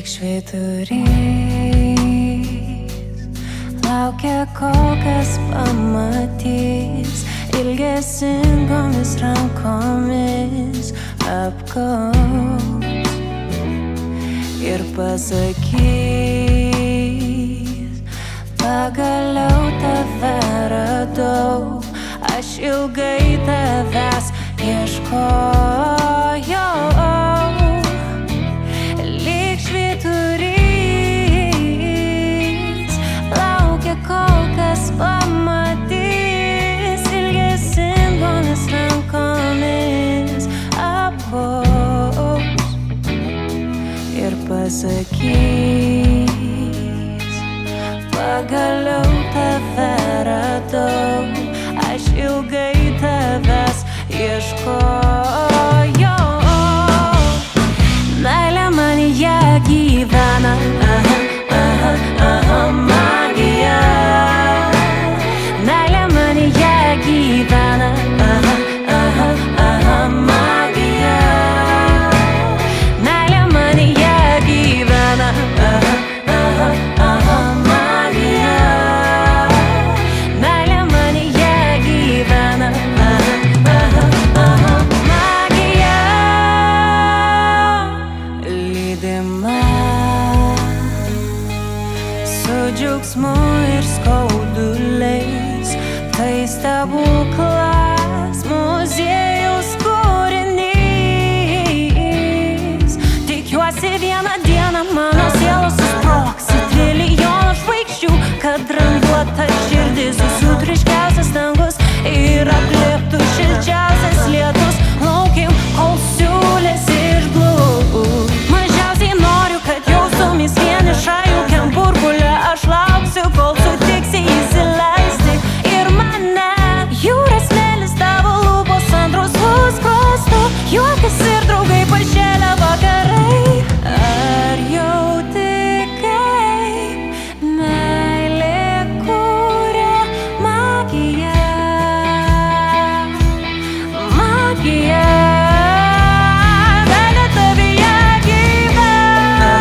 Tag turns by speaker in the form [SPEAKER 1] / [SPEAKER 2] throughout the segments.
[SPEAKER 1] lyg švyturys, laukia kol kas pamatys, ilgesingomis rankomis apgaubs ir pasakys: pagaliau tave radau, aš ilgai tavęs ieškojau. Lyg švyturys, laukia kol kas pamatys, ilgesingomis rankomis apgaubs ir pasakys: pagaliau tave radau, aš ilgai tavęs ieškojau. Meilė manyje gyvena, magija. Meilė manyje gyvena, magija. Meilė manyje gyvena, magija. Meilė manyje gyvena, magija. Lydima su džiaugsmu ir skauduliais, tai stebuklas, muziejaus kūrinys. Tikiuosi vieną dieną mano sielos susprogs į trilijoną žvaigždžių, kad randuota širdis sutriškiausias dangus ir aplėptų šilčiausias lietus. Laukim, kol siūlės išblūs. Mažiausiai noriu, kad jaustumės vieniša jaukiam burbule. Aš lauksiu, kol sutiksi įsileisti ir mane. Jūros smėlis, tavo lūpos ant rusvos skruostų, juokas ir draugai pašėlę vakarai. Ar jauti, kaip meilė kuria magiją? Magija. Meilė tavyje gyvena,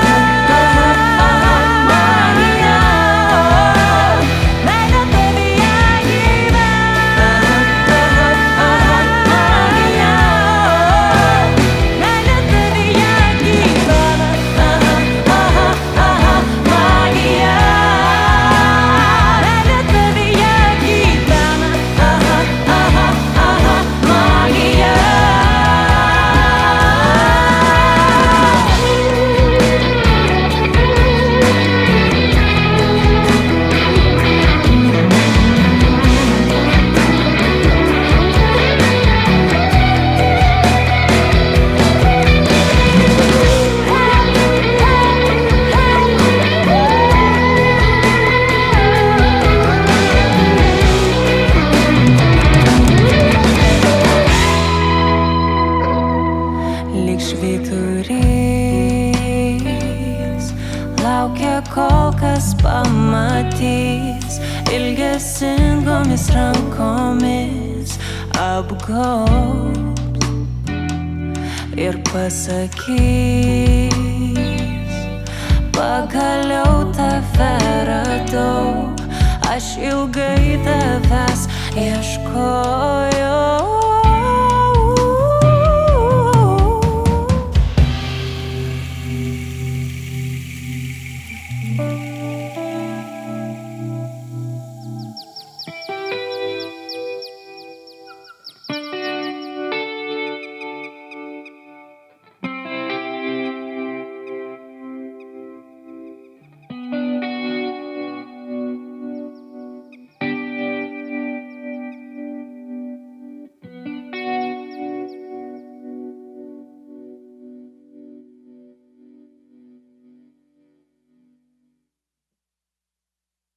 [SPEAKER 1] magija. Meilė tavyje gyvena, magija. Meilė tavyje gyvena, magija. Meilė tavyje gyvena, magija. Lyg švyturys, laukia kol kas pamatys, ilgesingomis rankomis apgaubs ir pasakys: pagaliau tave radau, aš ilgai tavęs ieškojau.